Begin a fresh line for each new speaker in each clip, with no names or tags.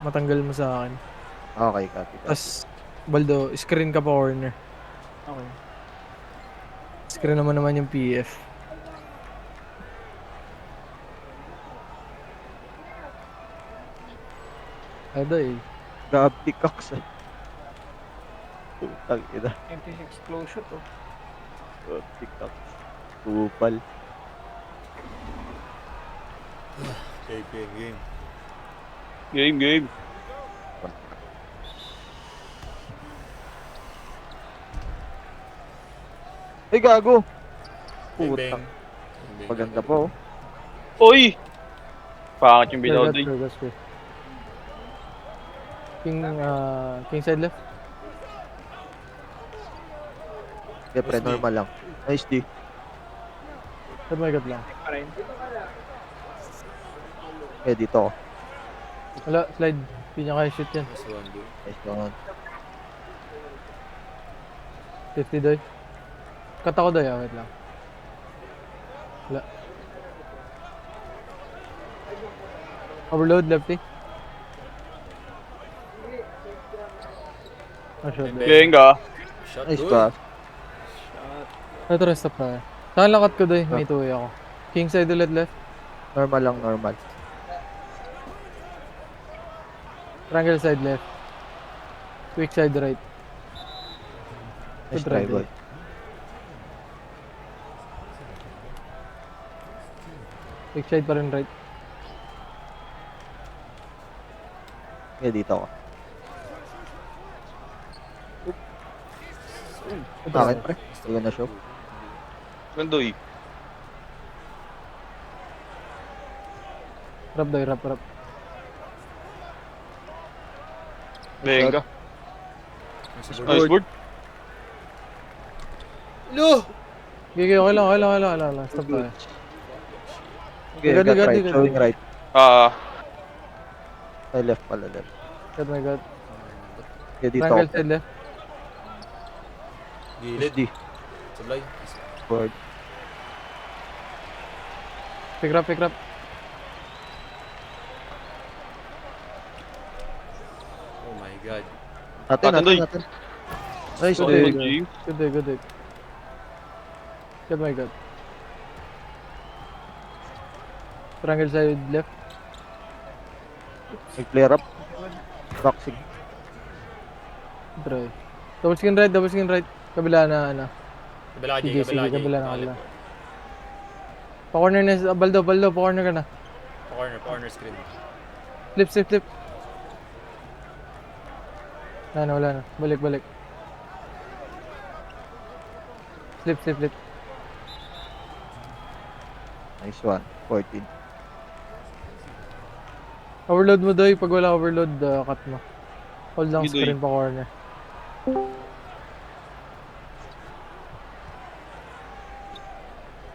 Matanggal mo sa akin.
Okay, copy.
Tas, Baldo, screen ka pa corner.
Okay.
Screen naman yung PF. Ada eh.
Grabe Cox eh. Putang ina.
MP6 close shot oh.
Grabe Cox. Tupal.
Game.
Game.
Ay, gago!
Bang.
Putang. Maganda po.
Uy! Pangit yung binaw
Gas,
doy.
gas. King side left.
Okay, pre, normal lang. Nice D.
Oh my god lang.
Pa rin.
Okay, dito ako.
Wala, slide. Hindi niya kaya shoot yan.
Nice one, dude.
Nice one.
50 doy. Cut ako doy, wait lang. Wala. Overload, lefty. Shot doy.
Game ka.
Shot,
Nice
dude.
pass.
Ito, rest up na. Saan lang cut ko doy? May 2 ako. King side ulit left.
Normal lang, normal.
Triangle side left. Quick side right.
Nice
Good
try,
try,
boy.
Quick side pa rin right.
Okay, dito ako.
Ito,
Akin, pre. Hindi ko na show.
Gandoy.
Rap doy, rap.
Game ka.
Nice
Nice board.
No!
Okay lang. Stop tayo.
Okay,
Good,
got
good,
right.
good.
Showing right. Ay, left pala, left.
God my god.
Okay, dito
Triangle
ako.
side left.
Gilid.
D.
Sablay.
Forward.
Pick up.
Oh my god.
Atin. Nice,
Sorry,
dude.
Game.
Good day. God my god. Triangle side left.
Nag-flare up. Boxing.
Try. Double skin right. Kabila na ano.
Kabila ka,
Sige,
Jay. Kabila ka, Jay.
kabila na,
Balik
kabila.
ko.
Pa-corner na, Baldo, pa-corner ka na.
Corner screen.
Flip. Wala na. Balik. Flip.
Nice one. 14.
Overload mo doy, pag wala overload, cut mo. Hold lang
Sige, doy.
screen pa corner.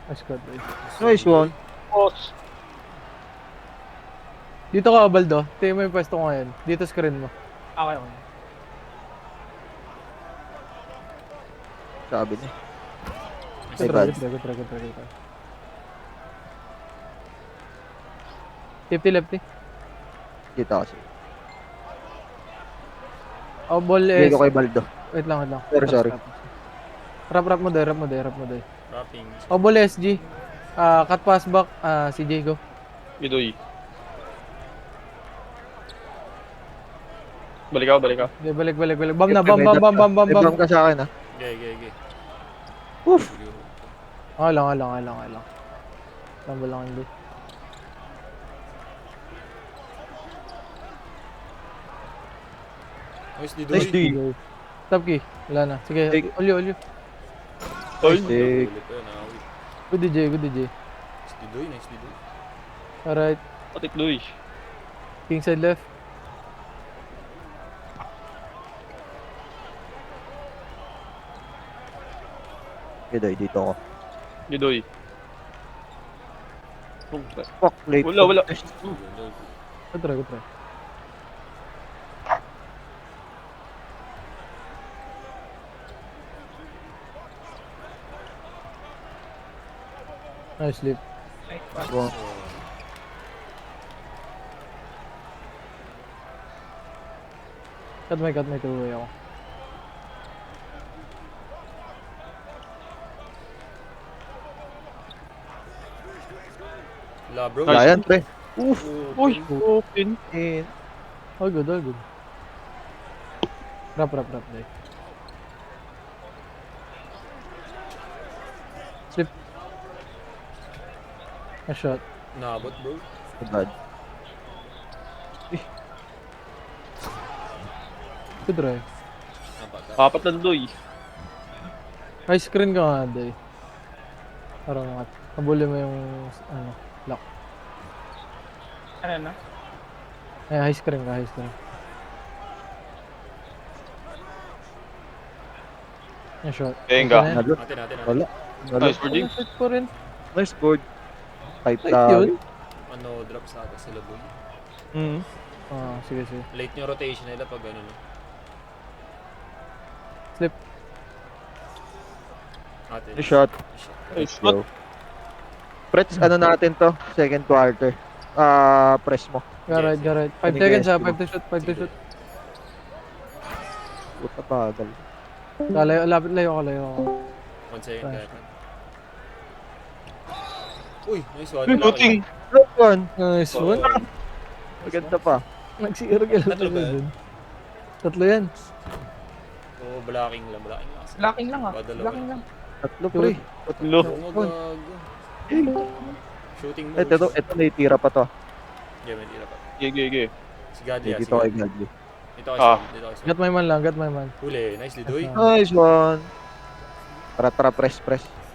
Nice cut, doy.
Nice one.
Boss.
Dito ka, Baldo. Tingnan mo yung pwesto ko ngayon. Dito screen mo.
Okay.
Sabi niya.
Good
bad.
try. 50 lefty.
Dito kasi.
Oh, ball
Bigay
is...
ko kay Baldo.
Wait lang.
Sorry.
Rap mo doy.
Wrapping.
Oh, ball SG. Cut pass back. CJ, go.
Gidoy. Balik ka.
Okay, balik. Bam na,
May bam ka sa akin, ha?
Gay.
Oof!
Okay lang. Tumble lang hindi.
Nice, D.
Nice D.
Stop key. Wala na. Sige,
Take.
ulyo.
Oy.
Take.
Good DJ.
Nice, D.
Alright.
Patik doy.
King side left.
Okay, dito ako.
Gidoy.
Fuck, late.
Wala.
Good try. Nice sleep.
Go.
Cut my two-way ako.
La bro.
Nice.
Ayan, pre. Oof.
Uy, open.
In.
All good, all good. Rap, day. Slip. A shot.
Naabot bro.
Bad.
Good try.
Apat na Dudoy.
High screen ka nga, day. Parang nabuli mo yung, ano, lock.
Ano na?
Eh, high screen ka, high screen. Yung shot.
Benga.
Okay na yan.
Nalo.
Natin.
Wala. Wala.
Nice for Jing.
Shot ko rin.
Nice board. Type
Tight
tag.
yun.
Ano, drop sa atas sila boy.
Mm.
Ah, sige.
Late yung rotation nila pag ano no.
Slip.
Natin.
Nice shot.
Nice
Go. Prets, ano natin to? Second quarter. Press mo.
Got right. 5
Ano
seconds
guys,
ha,
diba?
5 to shoot.
Puta bagal.
Layo ako.
1 second
Flash.
kaya. Uy, nice one.
Uy, puting.
Good one.
Nice one.
Maganda pa.
Nag-zero kill
Tatlo ba yan?
dun. Tatlo yan.
Oo, blocking lang.
Blocking lang ah.
Padalawa.
Blocking lang.
Tatlo pre.
Lo.
Oo, magago. Shooting mo.
Ito naitira pa to.
Yeah, may tira pa.
Gege.
Si Gadli ah.
Dito kay Gadli.
Dito kay
Ah.
Sol. Dito kay Sol.
Got my man.
Huli. Nice Lidoy.
Nice one. Tara, press.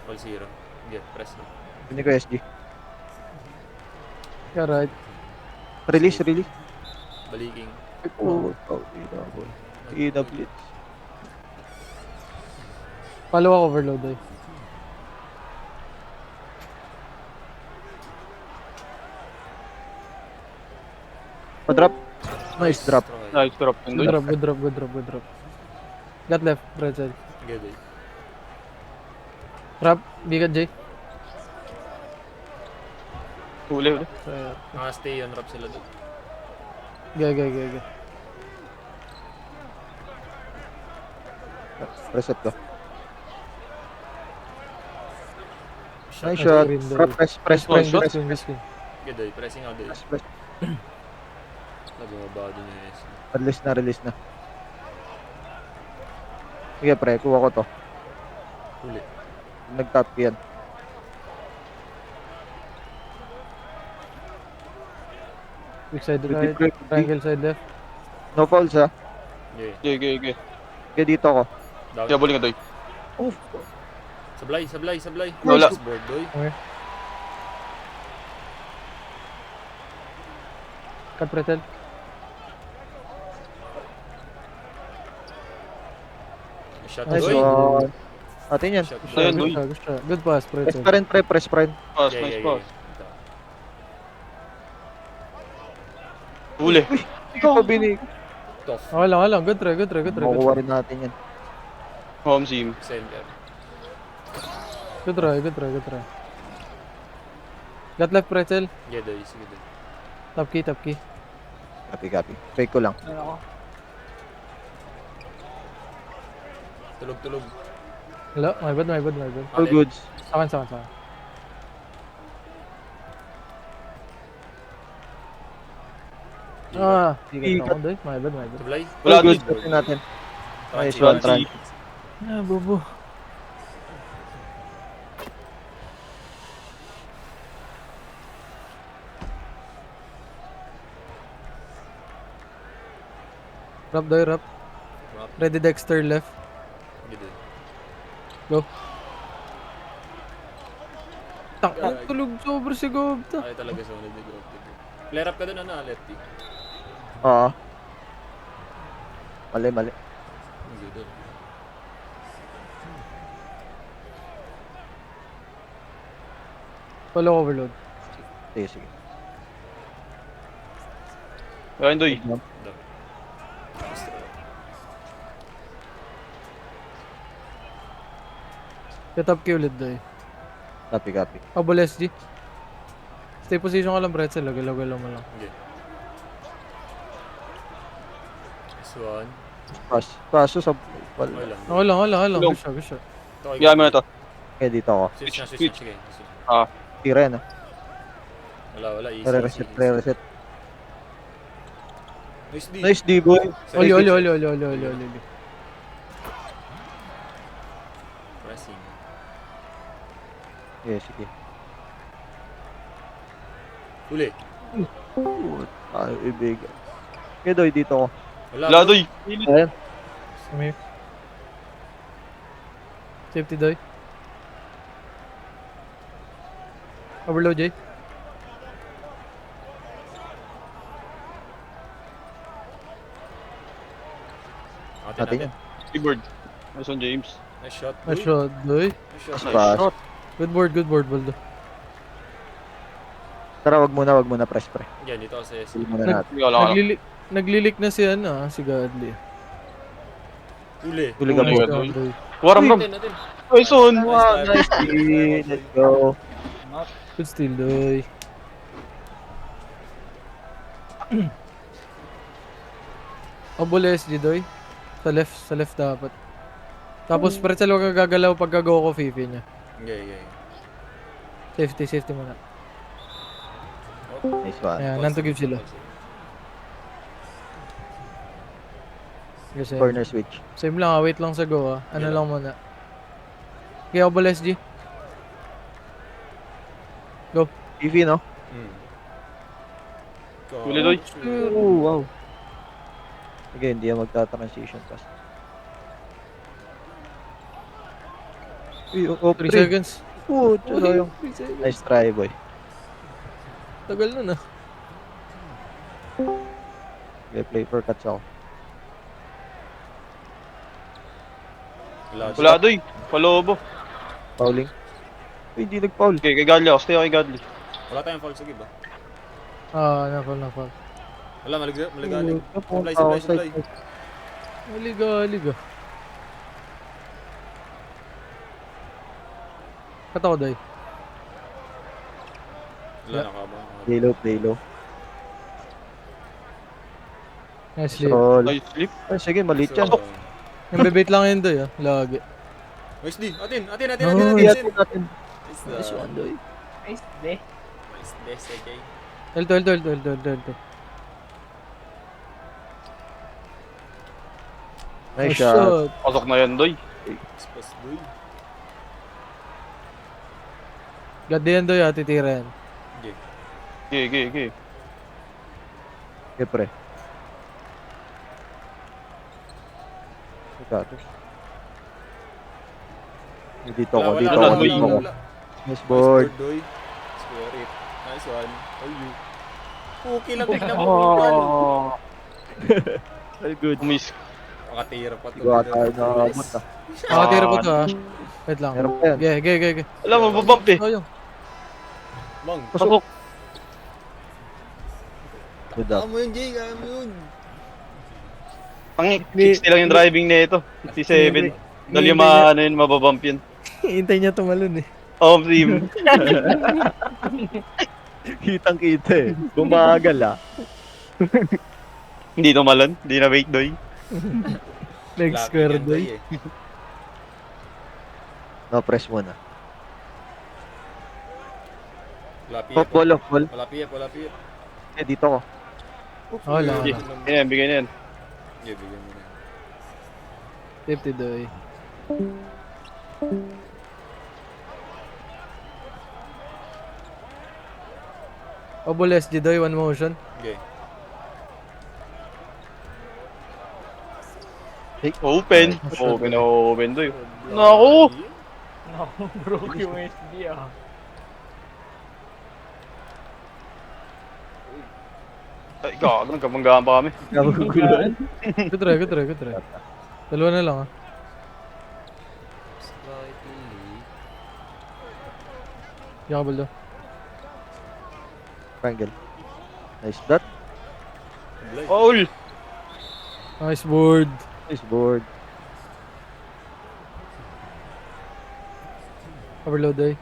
All zero. Yeah, press na.
Hindi ko SG.
Got right.
Release.
Baliking.
Oh, Ina blitz.
Follow ako overload eh.
Pa-drop. Nice drop.
Destroy.
Nice drop ng Dudoy.
Good drop. Got left, right side.
Good eh.
Trap, bigat J.
Huli.
Stay on rap sila doon.
Gaya.
Reset ko.
Shot.
Nice shot.
green day.
Press.
Screen.
Good eh. Pressing out eh.
Press.
Nagmababa din yung S.
Release na. Sige pre, kuha ko to.
Huli.
Nag-top yan.
Weak side
Ready,
right,
pre.
triangle side left.
No fouls ha.
Yeah.
Gege.
Kaya dito ako.
Down.
Kaya bowling nga Doy.
Sablay.
Wala.
Nice board doy.
Cut pretel.
Shot
Nice
doy.
one. Atin yan.
Shot
Ayun,
doy.
Doy.
Good shot. Good pass,
Press
pretel.
pa rin pre, press pa rin.
Pass,
Yeah,
nice
yeah,
pass.
yeah.
Huli.
Ikaw pa binig.
Tough.
Wala. Good try.
Makuha rin natin yan.
Home team.
Center.
Good try. Got left pretel.
Yeah, doy. Sige doy.
Top key.
Copy. Fake ko lang.
Ano ako?
Tulog.
Hello, my bad.
All goods.
Sakan. Bigat ako doy. My bad.
Sablay.
Wala
All goods.
Doy.
Atin natin. Nice
Transi.
one,
Transi.
Tran.
Bobo. Rap doy.
Rap.
Ready Dexter left.
Good doy.
Go. Ang tulog sobrang si Gobta.
Ay talaga sa unod ni Grove. Flare up ka doon ano, lefty.
Oo. Mali.
Good doy.
Follow overload.
Sige.
Ayun Doy.
Get up key ulit doy.
Copy.
Abol SG. Stay position ka lang, Pretzel. Galaw mo lang.
Okay. Nice one.
Kaso sa...
Okay lang.
Okay lang.
Tulong.
Good shot.
Ito, okay.
Bigyan mo na to.
Okay, dito ako.
Switch na.
Switch.
Sige.
Tira yan, ah.
Wala. Easy.
Re-reset, re-reset.
Nice D.
Nice D-boy.
Oli.
Pressing.
Okay, sige.
Uli.
Ay, ibigan. Okay, Doy, dito ako.
Wala, Doy.
Ayan.
Sumip. Safety die. Overload, Jay.
Atin.
Keyboard. Nice one, James.
Nice shot.
Nice shot, Doy.
Nice shot.
Nice
shot.
Good board, Baldo.
Tara, wag muna, press, pre.
Yan, dito ako sa SC.
Hindi muna natin.
Wala.
Naglilik na si si Godly.
Uli.
Huli ka
Uli
po.
ka. Waram ram.
Natin.
Nice one.
Wow, nice D. Let's go.
Good steal, Doy. Obole SG, Doy. Sa left dapat. Tapos pretzel huwag ka gagalaw pag go ko Fifi niya.
Okay.
Safety muna.
Nice one.
Ayan, none to give sila. Kasi,
Corner switch.
same lang wait lang sa go Ano
Yeah.
lang muna. Kaya Obole SG.
TV, no?
Uli, Doy.
Oh, wow. Sige, hindi yan magta-transition pass. Uy,
3 seconds.
Oh, tsaka yung...
3 seconds.
Nice try, boy.
Tagal na
Okay, play for cuts ako.
Wala, Doy. Palobo.
Fouling. Uy, hindi nag-foul.
Okay, kay Godly ako. Stay ako kay Godly.
Wala tayong foul. Sige ba?
Nafall.
Wala, maligalig.
Napunta
Supply.
ako
Liga. Kata ko, Day.
Wala, nakabang.
Play low.
Nice lead.
Roll.
Nice flip.
Ay, sige, maliit yan.
Yung bebait lang yun, Day, Lagi.
Nice D. Atin.
Iyatin natin.
Nice one.
Doy.
Nice day.
Nice best, okay.
L2.
Nice shot.
Pasok na yan, Doy.
Express Doy.
Gadi yan, Doy, titira yan.
Okay.
Okay, pre. Gatos. Dito ako.
Wala.
Nice board.
Doy. Square it. Nice one. you. Okay lang, tignan mo.
Very good.
Miss.
Makatira pa to.
Gawa tayo na abot na.
Nakatira pa to, Wait lang.
Meron pa yan.
Okay.
Alam mo, babump eh.
Sayang.
Mang.
Pasok.
Good up.
Kaya mo yun, Jay. Kaya mo yun.
Ang 60 lang yung driving na ito. 57. Dahil yung mababump yun.
Hintay niya tumalon
Home team.
Kitang-kita eh. Bumagal ah.
Hindi tumalon. Hindi na wait, Doy.
Leg
Lucky
square,
yan,
Doy.
No, press muna.
Wala PF.
Ball.
Wala PF.
Eh, dito ko.
Wala.
Bigay na yan.
Yeah, bigyan mo na.
50, Doy. Obole SG, Doy, one motion.
Okay.
Open, Doy. Naku!
Naku, broke yung SD
Ay, gago. Nagkabanggaan pa kami.
Nagugulan.
Good try. Dalawa na lang,
Slightly.
Yakabal daw.
Triangle. Nice dot.
Foul!
Nice board.
Nice board.
Overload, Doy.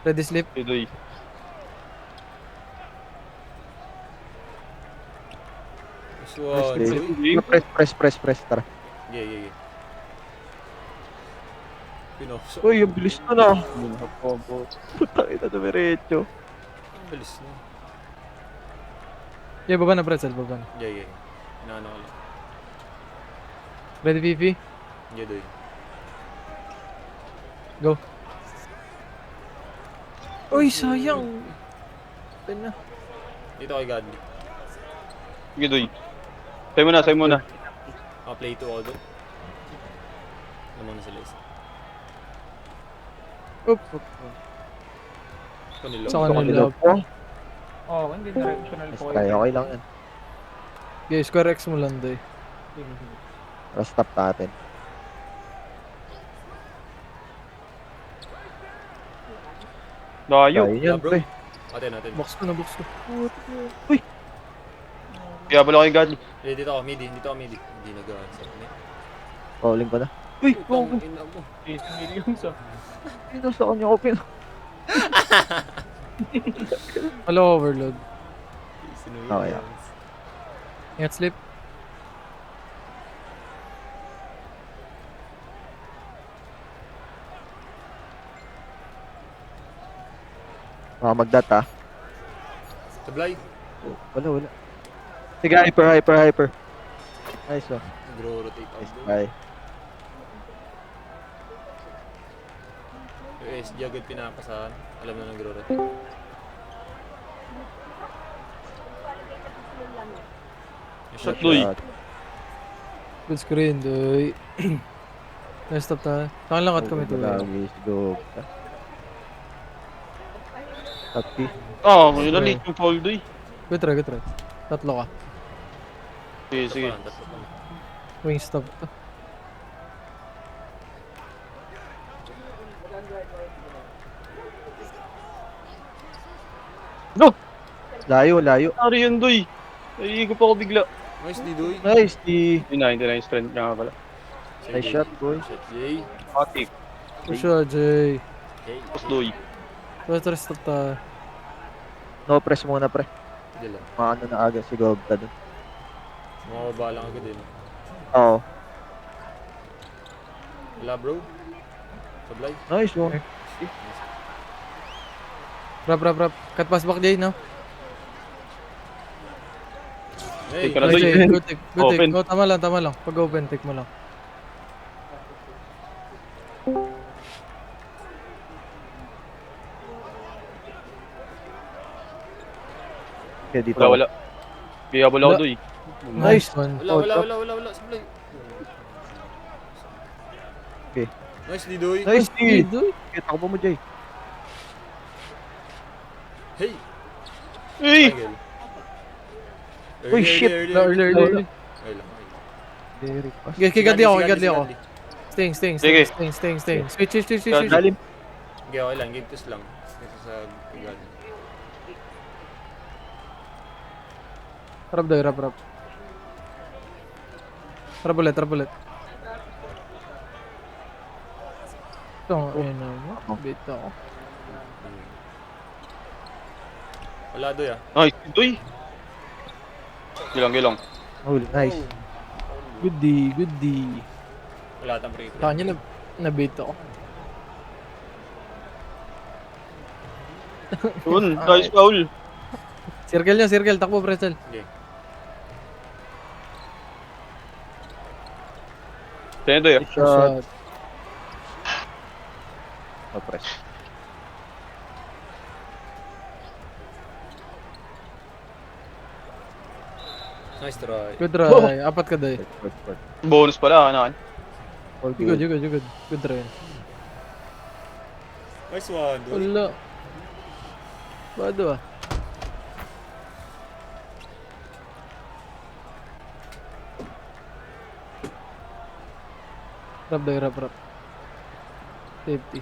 Ready slip.
Okay, Doy.
Nice one.
Nice
Uy.
Press. Tara.
Yeah. Pinokso.
Uy, yung bilis to na. Putang ina, dumiretso.
Ang bilis na.
Yeah, baba na pretzel, baba na.
Yeah. Inaano ko lang.
Ready, Fifi?
Yeah, doy.
Go. Uy, sayang. Ito na.
Dito kay Godly.
Sige, Doy. Sa'yo muna.
Play to all doon. Naman na sila isa.
Oop.
Kanila.
Sa
Gusto ko
kanila.
nila po.
Oh, hindi directional
Nice
po.
try. Okay lang yan.
Okay, square X mo lang, Doy.
Para stop natin.
Layo.
Ayun yan,
bro.
pre.
Natin.
Box ko na, box ko.
Kaya pala kay God.
Dito ako midi. Hindi nag-answer.
Calling ko na. Uy,
Putang ina mo.
8 millions ah.
Pino sa kanya ko, Pino.
Hello, overload.
Okay,
Ingat slip.
Magdat, ha.
Sablay.
Wala. Sige, hyper. Nice, oh.
Nagro-rotate out
Nice
doon.
try.
Yung SG agad pinapasahan. Alam na nagro-rotate. Yung shot.
Doy.
Good screen, Doy. Nice stop tayo. Saan lang cut kami, Doy.
Lagi, go. Happy.
Yun na late yung fall, Doy.
Good try. Tatlo ka.
Sige.
Tatlo pa.
Wing stop to.
Layo.
Ano yun, Doy? Naiigop ako bigla.
Nice, Didoy.
Nice, di.
Yun na, hindi na yung strength niya nga pala.
Nice shot, boy.
Shot, Jay.
Matik.
Push siya, Jay.
Hey.
Tapos Doy.
Try stop tayo.
No press muna, pre.
Hindi lang.
Maano na agad si Gobta dun.
Mababa lang agad din.
Oo.
Wala, bro. Sablay.
Nice, oh.
Rap. Cut pass back, Jay, no?
Hey.
Take ka na,
Nice,
Doy.
Jay. Good take.
Open.
Oh, tama lang. Pag open, take mo lang.
Okay, dito.
Wala. Kaya wala ako, Doy.
Nice one.
Wala. Sablay.
Okay.
Nice, Didoy.
Nice,
Hey,
di.
Doy.
Kita ko mo, Jay.
Hey.
Hey!
Triangle.
Uy, shit.
Early.
Early.
Okay lang.
Derek pa.
Kigadli ako.
Gadli.
Staying.
Sige.
Switch.
Dalim.
Okay, okay lang. Game twist lang. Dito sa God.
Rap, Doy, rap. Rap ulit. Ito, ayun na mo. Bait ako.
Wala, Doy ah.
Nice, Doy. Gilang.
Oh, nice.
Good D.
Wala tang free throw.
Kanya na-bait ako.
Yun, nice foul.
Circle. Takbo, pretzel.
Okay.
Sa'yo, Doy.
Shot. No press.
Nice try.
Good try. Apat ka, Doy.
Good.
Bonus pala, ano?
All
You
good.
good. Good try.
Nice one, Doy.
Wala. Bado ah. Rap, Doy, rap. Safety.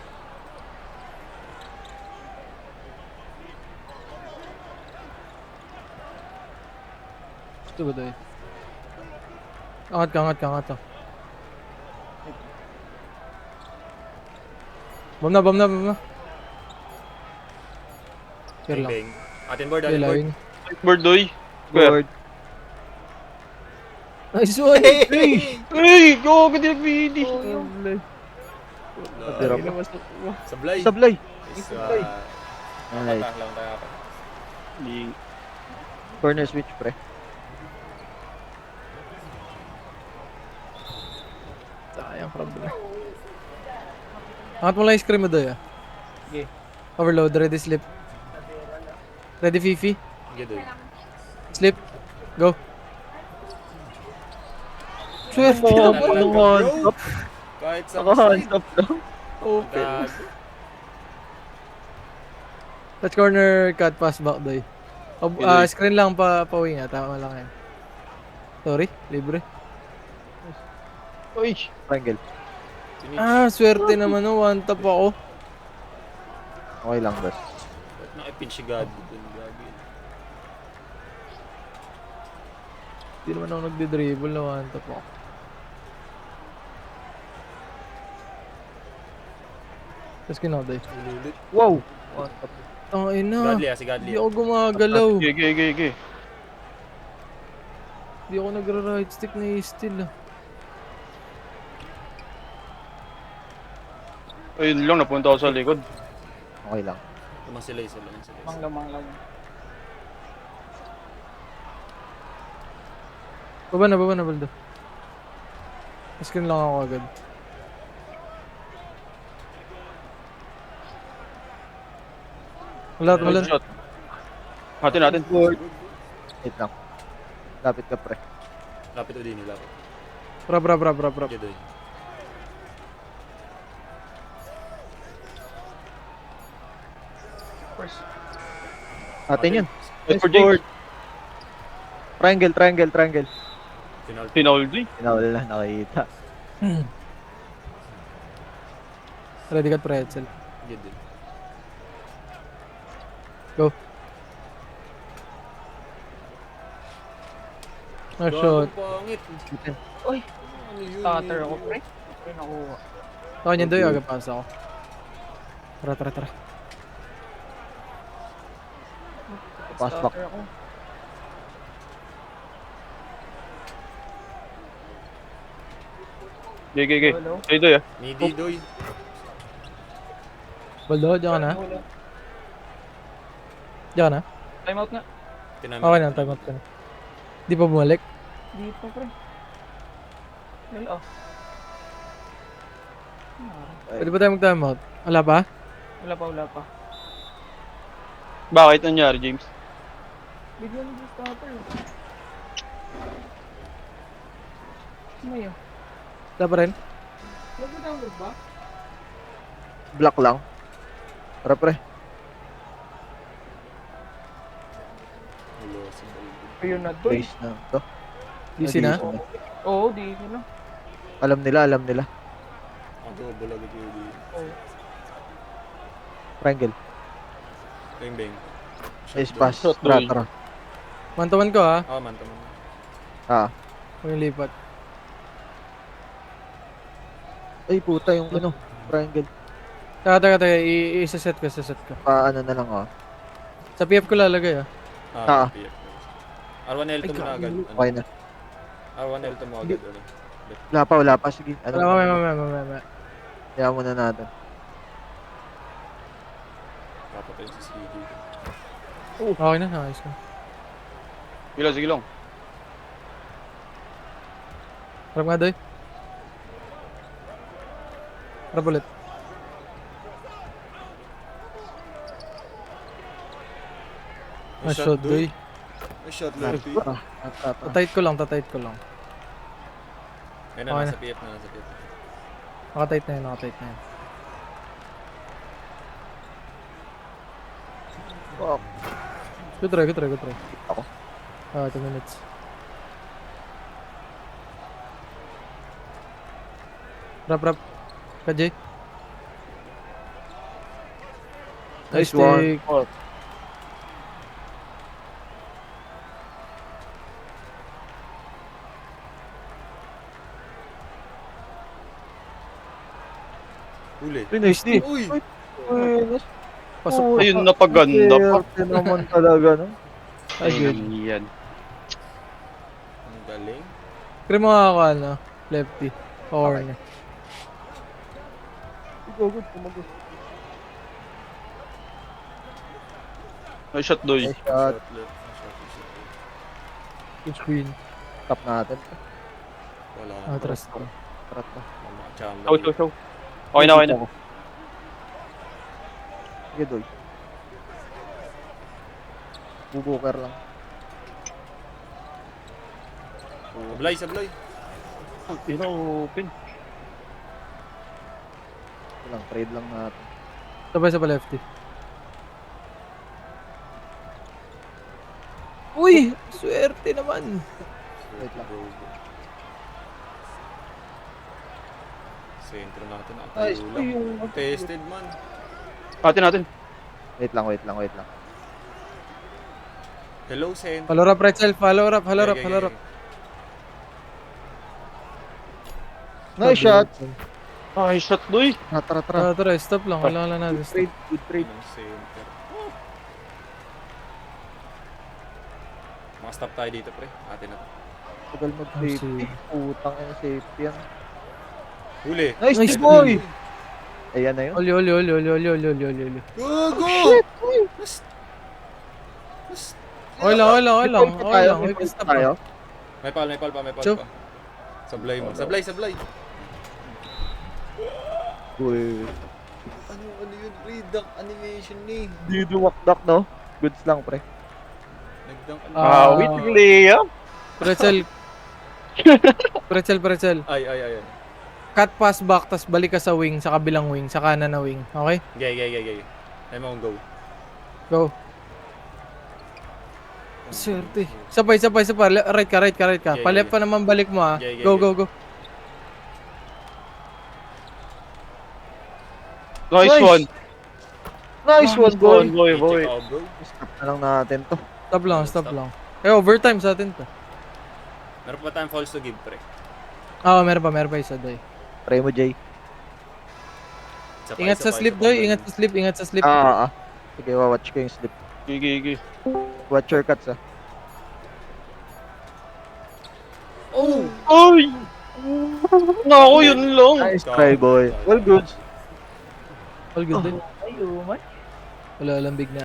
Ito ba, Doy? Angat ka. Bomb na. Care lang.
Bang. Atin board.
Okay, line.
Board, Doy. Square.
Board.
Nice one!
Ay, go, hindi nag-finish.
Natira pa.
Sablay.
Sablay.
Nice
Sablay.
one.
Nice.
Patah lang tayo.
Corner switch, pre.
Sayang problem. Angat mo lang yung screen mo doy ah.
Sige.
Overload, ready slip. Ready Fifi?
Sige, doy.
Slip. Go. Swerte
Oh,
naman.
ano
Bro.
hands up?
Kahit sa
Naka-hands up lang.
Open.
Gago.
Touch corner, cut pass back doy.
Doy.
Screen lang pa-wing ah. Tama lang yan. Sorry, libre.
Uy. Triangle.
Swerte naman no. One tap ako.
Okay lang, boss.
Ba't nakipin si God dun? Gago yun.
Hindi naman ako nagdi-dribble na one tap ako. Tapos kinoday.
Ulit.
Wow.
Ang ina.
Godly ah, si Godly.
Hindi ako gumagalaw.
Gigi.
Hindi ako nagra-right stick na i-steal ah.
Ayun lang, napunta ako sa likod.
Okay lang.
Tumasilay sila.
Manglaw.
Baba na, Baldo. Screen lang ako agad. Wala.
Good shot. Hati natin.
Wait lang. Lapit ka, pre.
Lapit o din, lapit.
Rap.
Sige, doy.
First.
Atin yun.
Wait for James.
Triangle.
Final.
Tinaul doy.
Tinawal na, nakikita.
Ready cut pretzel.
Sige, doy.
Go. Nice shot.
Gago, pangit.
Uy.
Ano yun?
Stutter ako, pre. Pre, nakuha.
Ako niyan doy, agad pass ako. Tara.
Pass back.
Stutter ako.
Gigi.
Hello?
Ay, doy ah.
Midi, doy.
Baldo, diyan ka na.
Wala.
Diyan ka na.
Time out na.
Tinamit.
Okay na, time out ka na. Di pa bumalik.
Dito, pre. Well, oh.
Pwede ba tayo mag-time out? Wala pa?
Wala pa.
Bakit nangyari, James?
Bigyan mo yung stutter. Ano yun?
Wala pa rin?
Nag-download ba?
Block lang. Tara, pre.
Hello, si Doy.
Ayun na, doy.
Base na to.
DC na?
Oo, di ko na.
Alam nila.
Ang double agad yun.
Oo.
Triangle.
Bang.
Nice pass.
Shot,
Tara,
doy.
tara.
Mantawan ko ha.
Man.
Kung yung lipat.
Ay, puta yung ano. Triangle.
Taka. Isa-set ko.
Paano na lang, oh.
Sa PF ko lalagay ah.
PF. R1L2 mo na agad.
Okay na.
R1L2 mo agad.
Wala pa. Sige. Ano?
Mamaya.
Kaya muna natin.
Papatay si CD.
Okay na, nice na.
Sige lang.
Harap nga doy. Harap ulit. Nice shot doy.
Nice shot,
Nice.
Lurky.
Tara.
Tatayit ko lang.
Ayun
Okay
na,
na.
nasa PF na.
Nakatayit na yun.
Oh,
Good try.
Ako.
2 minutes. Rap. Kajay.
nice
Nice
one.
take.
Oh,
Huli.
nice D.
Uy!
Nice.
Pasok.
Ayun, napaganda pa.
Swerte naman talaga, no?
Ay, good.
Yan.
Ang galing.
Cream mo ako, ano, lefty. Corner.
Go, go, tumago.
Ay, shot doy.
Nice shot.
Shot left. Shot is okay.
Good screen.
Top natin.
Wala na.
Atras ko.
Tarat na.
Mamachamba.
Show. Okay na, okay na.
Sige, Doy. Bubuker lang.
Sablay, sablay.
Open.
Ito lang, trade lang natin.
Sabay sa lefty. Uy! Swerte naman!
Wait lang.
Sentro natin.
Nice.
Nakatayo
Uy,
lang.
yung...
Tested man.
Natin.
Wait lang.
Hello, Sen.
Follow up, Pretzel. Follow up.
Nice shot.
Ay, shot doy.
Tara.
Tara, stop lang. Kailangan lang natin. Stop.
Trade, good trade.
Ng center. Mga-stop tayo dito, pre. Atin na to.
Tagal mag-safety. Putang ina safety yan.
Huli.
Nice,
Nice
boy! Ayan na yun.
Oli.
Go, go!
Okay lang.
May
Wait,
point
stop
tayo.
lang.
May pal
Chow.
pa. Sablay mo. Sablay.
Uy.
Ano yun? Reduck animation ni.
Di duwakdak, no? Goods lang, pre.
Nagdang
Ah.
Wait, layup.
Pretzel.
Ay.
Cut pass back, tas balik ka sa wing, sa kabilang wing, sa kanan na wing. Okay?
Gay. Ay mo go.
Go. Swerte. Sabay. Right ka.
Yeah,
Pa-left
yeah.
pa naman balik mo, ah.
Yeah.
Go.
Nice one.
Nice one, boy.
Boy.
Check out, bro.
Stop na lang natin to.
Stop lang. Eh, overtime sa atin to.
Meron pa tayong falls to give, pre.
Meron pa isa, Doy.
Try mo, Jay.
Isa pa,
Ingat
isa
sa
pa,
slip,
isa pa,
Doy.
ganun.
Ingat sa slip.
Sige, watch ko yung slip.
Gigi.
Watch your cuts, ah.
Oh!
Ay! Naku, yun lang.
Nice try, boy. Well, good.
All good din.
Ayun, man.
Wala lang big na.